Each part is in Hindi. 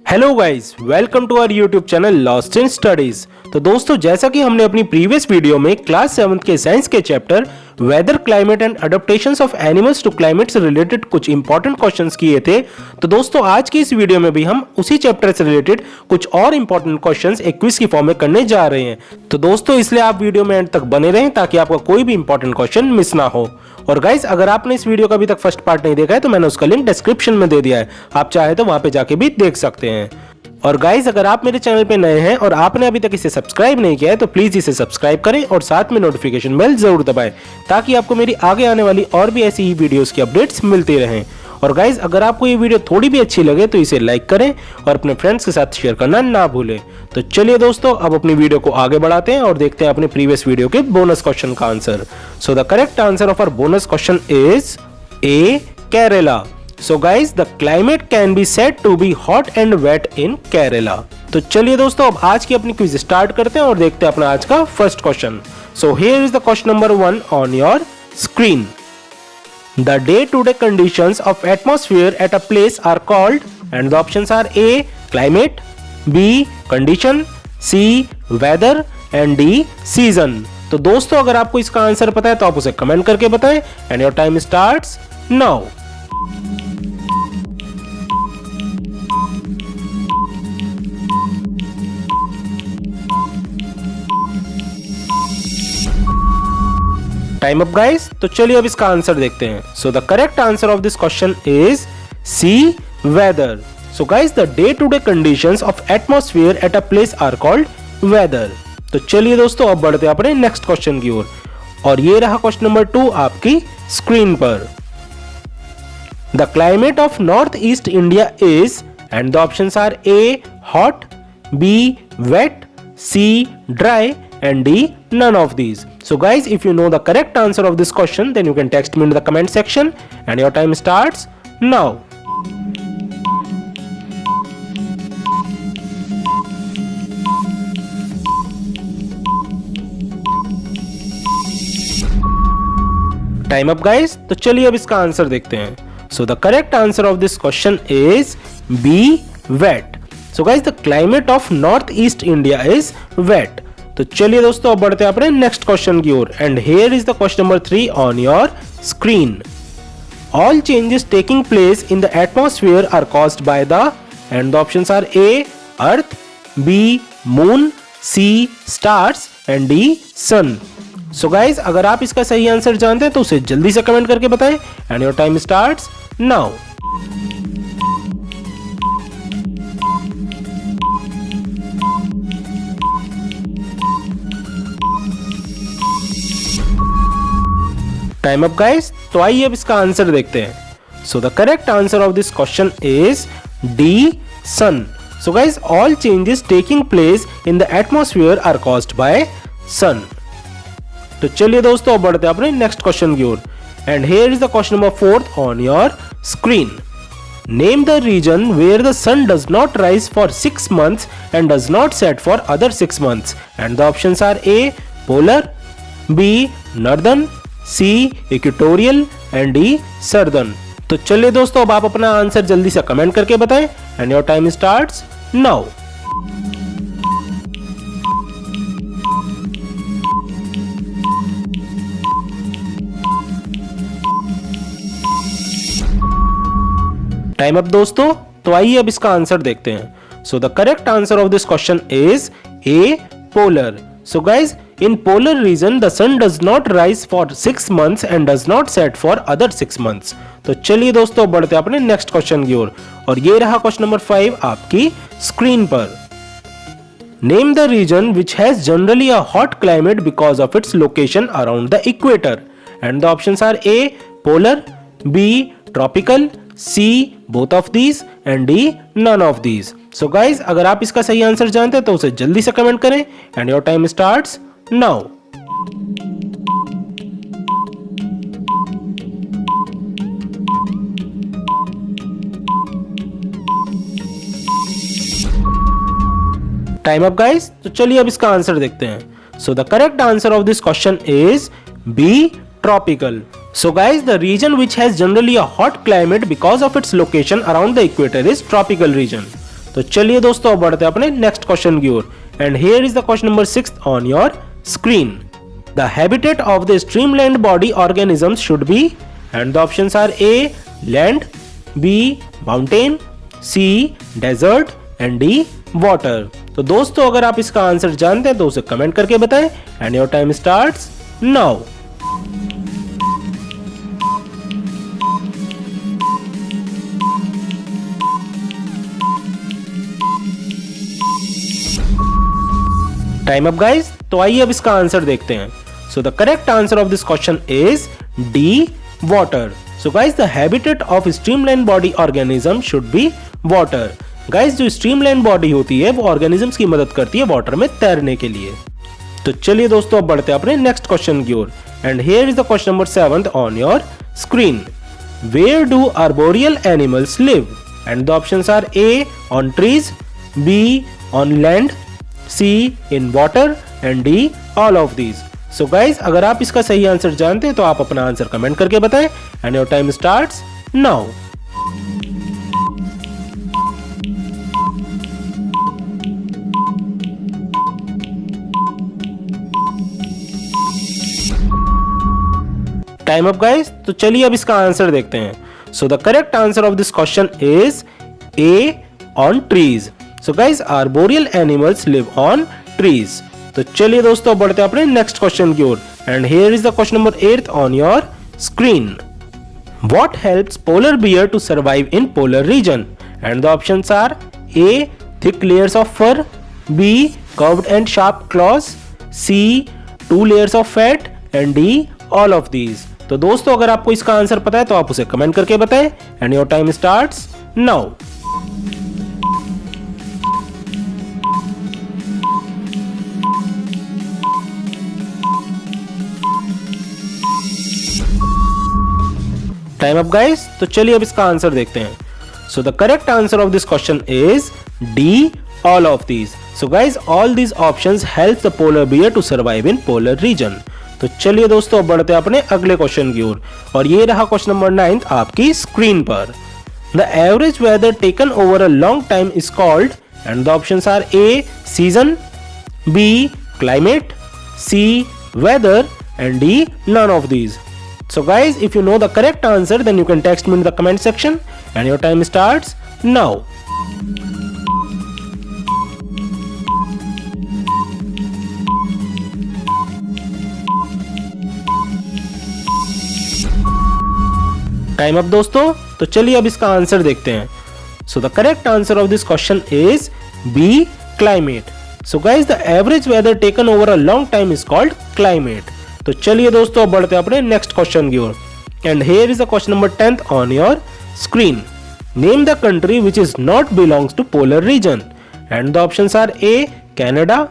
Hello guys, welcome to our YouTube channel lost in studies. तो दोस्तों, जैसा कि हमने अपनी प्रीवियस वीडियो में क्लास 7 के साइंस के chapter weather, climate and adaptations of animals to climate से रिलेटेड कुछ इंपॉर्टेंट क्वेश्चंस किए थे, तो दोस्तों आज की इस वीडियो में भी हम उसी चैप्टर से रिलेटेड कुछ और इंपॉर्टेंट क्वेश्चंस एक क्विज की फॉर्म में करने जा रहे हैं। तो दोस्तों, इसलिए आप वीडियो में एंड तक बने रहें ताकि आपका कोई भी इंपॉर्टेंट क्वेश्चन मिस ना हो। और गाइस, अगर आपने इस वीडियो का अभी तक फर्स्ट पार्ट नहीं देखा है तो मैंने उसका लिंक डिस्क्रिप्शन में दे दिया है, आप चाहे तो वहां पे जाके भी देख सकते हैं। और गाइस, अगर आप मेरे चैनल पे नए हैं और आपने अभी तक इसे सब्सक्राइब नहीं किया है तो प्लीज इसे सब्सक्राइब करें और साथ में नोटिफिकेशन बेल जरूर दबाएं ताकि आपको मेरी आगे आने वाली और भी ऐसी ही वीडियोस की अपडेट्स मिलती रहें। और गाइस, अगर आपको ये वीडियो थोड़ी भी अच्छी लगे तो इसे लाइक करें और अपने फ्रेंड्स के साथ शेयर करना ना भूलें। तो चलिए दोस्तों, अब अपनी वीडियो को आगे बढ़ाते हैं और देखते हैं अपने प्रीवियस वीडियो के बोनस क्वेश्चन का answer. So the correct answer of our bonus question is A, Kerala. So guys, the climate can be said to be hot and wet in Kerala. तो चलिए दोस्तों, अब आज की अपनी क्विज स्टार्ट करते हैं और देखते हैं अपना आज का first question. So here is the question number 1 on your screen. The day-to-day conditions of atmosphere at a place are called, and the options are A, climate, B, condition, C, weather and D, season. तो दोस्तों, अगर आपको इसका आंसर पता है तो आप उसे कमेंट करके बताएं and your time starts now. Time up guys. तो चलिए अब इसका आंसर देखते हैं। So the correct answer of this question is C, weather. So guys, the day to day conditions of atmosphere at a place are called weather. तो चलिए दोस्तों, अब बढ़ते हैं अपने नेक्स्ट क्वेश्चन की ओर और ये रहा क्वेश्चन नंबर 2 आपकी स्क्रीन पर। The climate of north east India is, and the options are A, hot, B, wet, C, dry and D, none of these. So guys, if you know the correct answer of this question, then you can text me in the comment section and your time starts now. Time up guys। तो चलिए अब इसका आंसर देखते हैं। So the correct answer of this question is B, wet. So guys, the climate of northeast India is wet. तो चलिए दोस्तों, अब बढ़ते हैं अपने नेक्स्ट क्वेश्चन की ओर and here is the question number 3 on your screen. All changes taking place in the atmosphere are caused by the, and the options are A, earth, B, moon, C, stars and D, sun. So guys, अगर आप इसका सही आंसर जानते हैं तो उसे जल्दी से कमेंट करके बताएं and your time starts now. Time up guys. तो आइए अब इसका आंसर देखते हैं। So the correct answer of this question is D, sun. So guys, all changes taking place in the atmosphere are caused by sun. तो चलिए दोस्तों, अब बढ़ते हैं अपने नेक्स्ट क्वेश्चन की ओर and here is the question number 4 on your screen. Name the region where the sun does not rise for 6 months and does not set for other 6 months, and the options are A, polar, B, northern, C, equatorial and D, southern. तो चलिए दोस्तों, अब आप अपना आंसर जल्दी से कमेंट करके बताएं and your time starts now. Time up दोस्तों। तो आइए अब इसका आंसर देखते हैं। So the correct answer of this question is A, polar. So guys, in polar region the sun does not rise for 6 months and does not set for other 6 months. तो चलिए दोस्तों, बढ़ते हैं अपने नेक्स्ट क्वेश्चन की ओर और ये रहा क्वेश्चन नंबर 5 आपकी स्क्रीन पर। Name the region which has generally a hot climate because of its location around the equator, and the options are A, polar, B, tropical, C, both of these and D, none of these. So guys, अगर आप इसका सही आंसर जानते हैं तो उसे जल्दी से कमेंट करें and your time starts now. Time up guys. तो चलिए अब इसका आंसर देखते हैं। So the correct answer of this question is B, tropical. So guys, the region which has generally a hot climate because of its location around the equator is tropical region. तो चलिए दोस्तों अब बढ़ते हैं अपने नेक्स्ट क्वेश्चन की ओर and here is the question number 6 on your screen. The habitat of the streamlined body organisms should be and the options are A land, B mountain, C desert and D water. तो दोस्तों अगर आप इसका आंसर जानते हैं तो उसे कमेंट करके बताएं and your time starts now. Time up guys, तो आइए अब इसका आंसर देखते हैं। So the correct answer of this question is D water. So guys the habitat of streamline body organism should be water. Guys जो स्ट्रीमलाइन बॉडी होती है वो ऑर्गेनिजम्स की मदद करती है वाटर में तैरने के लिए। तो चलिए दोस्तों अब बढ़ते हैं अपने नेक्स्ट क्वेश्चन की ओर and here is the question number 7 on your screen. Where do arboreal animals live and the options are A on trees, B on land, C in water and D all of these. So guys अगर आप इसका सही आंसर जानते हैं तो आप अपना आंसर कमेंट करके बताएं and your time starts now. Time up guys, तो चलिए अब इसका आंसर देखते हैं। So the correct answer of this question is A on trees. So guys arboreal animals live on trees. तो चलिए दोस्तों बढ़ते हैं अपने नेक्स्ट क्वेश्चन की ओर and here is the question number 8 on your screen. What helps polar bear to survive in polar region and the options are A thick layers of fur, B curved and sharp claws, C 2 layers of fat and D all of these. तो दोस्तों अगर आपको इसका आंसर पता है तो आप उसे कमेंट करके बताएं and your time starts now. Time up guys, तो चलिए अब इसका आंसर देखते हैं। So the correct answer of this question is D all of these. So guys all these options help the polar bear to survive in polar region. तो चलिए दोस्तों अब बढ़ते हैं अपने अगले क्वेश्चन की ओर और ये रहा क्वेश्चन नंबर 9 आपकी स्क्रीन पर। The average weather taken over a long time is called and the options are A season, B climate, C weather and D none of these. So guys, if you know the correct answer, then you can text me in the comment section and your time starts now. Time up दोस्तों, तो चलिए अब इसका आंसर देखते हैं। So the correct answer of this question is B climate. So guys, the average weather taken over a long time is called climate. तो चलिए दोस्तों अब बढ़ते हैं अपने नेक्स्ट क्वेश्चन की ओर and here is the question number 10 on your screen. Name the country which is not belongs to polar region and the options are A Canada,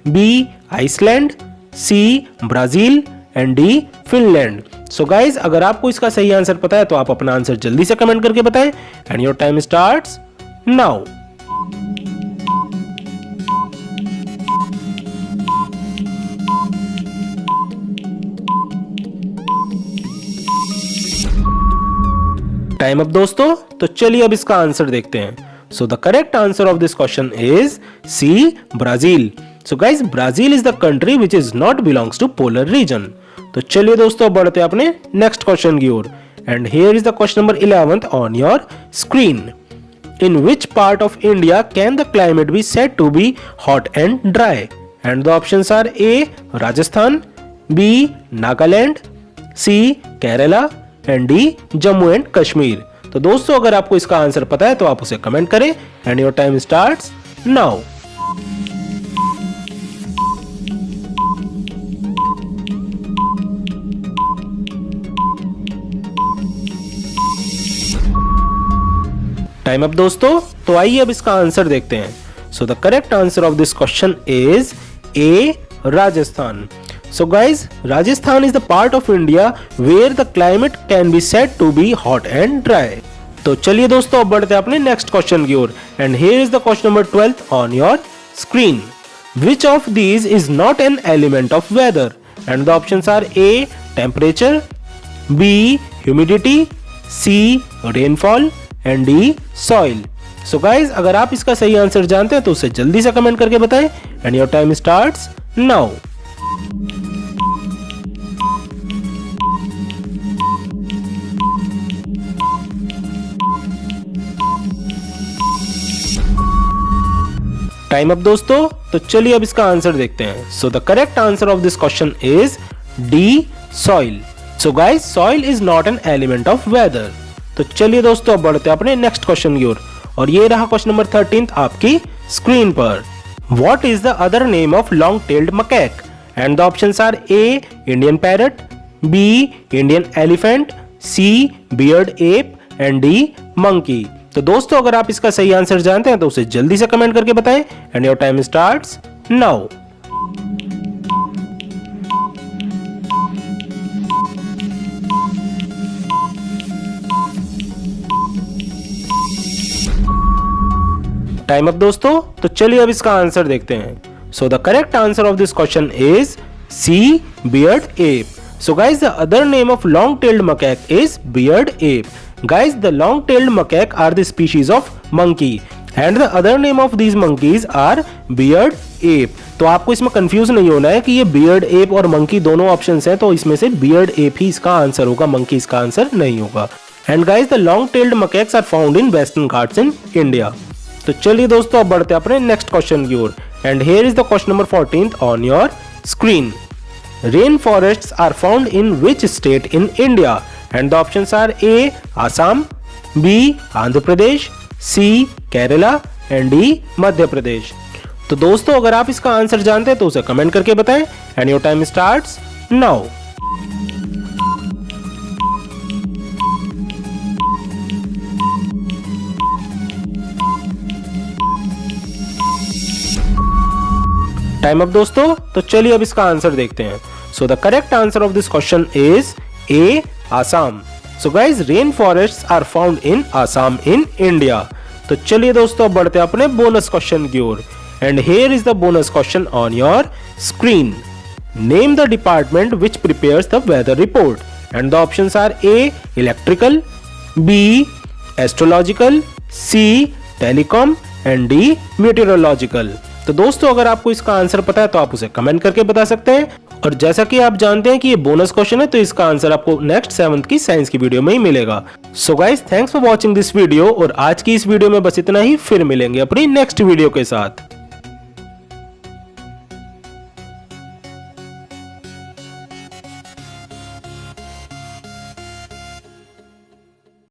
B Iceland, C Brazil and D Finland. So guys अगर आपको इसका सही आंसर पता है तो आप अपना आंसर जल्दी से कमेंट करके बताएं and your time starts now. Time up दोस्तों, तो चलिए अब इसका आंसर देखते हैं। So the correct answer of this question is C Brazil. So guys Brazil is the country which is not belongs to polar region. तो चलिए दोस्तों बढ़ते हैं अपने नेक्स्ट क्वेश्चन की ओर and here is the question number 11 on your screen. In which part of India can the climate B said to be hot and dry and the options are A Rajasthan, B Nagaland, C Kerala and D Jammu and Kashmir. तो दोस्तों अगर आपको इसका आंसर पता है तो आप उसे कमेंट करें and your time starts now. Time up दोस्तों, तो आइए अब इसका आंसर देखते हैं। So the correct answer of this question is A Rajasthan. So guys, Rajasthan is the part of India where the climate can be said to be hot and dry. तो चलिए दोस्तों अब बढ़ते हैं अपने नेक्स्ट क्वेश्चन की ओर and here is the question number 12 on your screen. Which of these is not an element of weather? And the options are A temperature, B humidity, C rainfall and D soil. So guys अगर आप इसका सही आंसर जानते हैं तो उसे जल्दी से कमेंट करके बताएं and your time starts now. Time up दोस्तों, तो चलिए अब इसका आंसर देखते हैं। So the correct answer of this question is D, soil. So guys soil is not an element of weather. तो चलिए दोस्तों अब बढ़ते हैं अपने नेक्स्ट क्वेश्चन की ओर, और ये रहा क्वेश्चन नंबर 13 आपकी स्क्रीन पर। What is the other name of long tailed macaque? And the options are A, Indian parrot, B, Indian elephant, C, beard ape and D, monkey. तो दोस्तों अगर आप इसका सही आंसर जानते हैं तो उसे जल्दी से कमेंट करके बताएं and your time starts now. Time up दोस्तों, तो चलिए अब इसका आंसर देखते हैं। So the correct answer of this question is C, beard ape. So guys, the other name of long-tailed macaque is beard ape. Guys, the long-tailed macaque are the species of monkey and the other name of these monkeys are beard ape. तो आपको इसमें कंफ्यूज नहीं होना है कि ये beard ape और monkey दोनों ऑप्शंस हैं, तो इसमें से beard ape ही इसका आंसर होगा, monkey इसका आंसर नहीं होगा। And guys, the long-tailed macaques are found in Western Ghats in India. तो चलिए दोस्तों अब बढ़ते हैं अपने नेक्स्ट क्वेश्चन की ओर, and here is the question number 14 on your screen. Rainforests are found in which state in India? And the options are A, Assam, B, Andhra Pradesh, C, Kerala and D, Madhya Pradesh. तो दोस्तों अगर आप इसका आंसर जानते हैं तो उसे कमेंट करके बताएं and your time starts now. Time up दोस्तों, तो चलिए अब इसका आंसर देखते हैं। So the correct answer of this question is A, Assam. So guys rain forest are found in Assam in India. तो चलिए दोस्तों अब बढ़ते हैं अपने बोनस क्वेश्चन की ओर, and here is the bonus question on your screen. Name the department which prepares the weather report, and the options are A, electrical, B, astrological, C, telecom and D, meteorological. तो दोस्तों अगर आपको इसका आंसर पता है तो आप उसे कमेंट करके बता सकते हैं, और जैसा कि आप जानते हैं कि ये बोनस क्वेश्चन है तो इसका आंसर आपको नेक्स्ट 7th की साइंस की वीडियो में ही मिलेगा। So guys thanks for watching this video, और आज की इस वीडियो में बस इतना ही, फिर मिलेंगे अपनी नेक्स्ट वीडियो के साथ।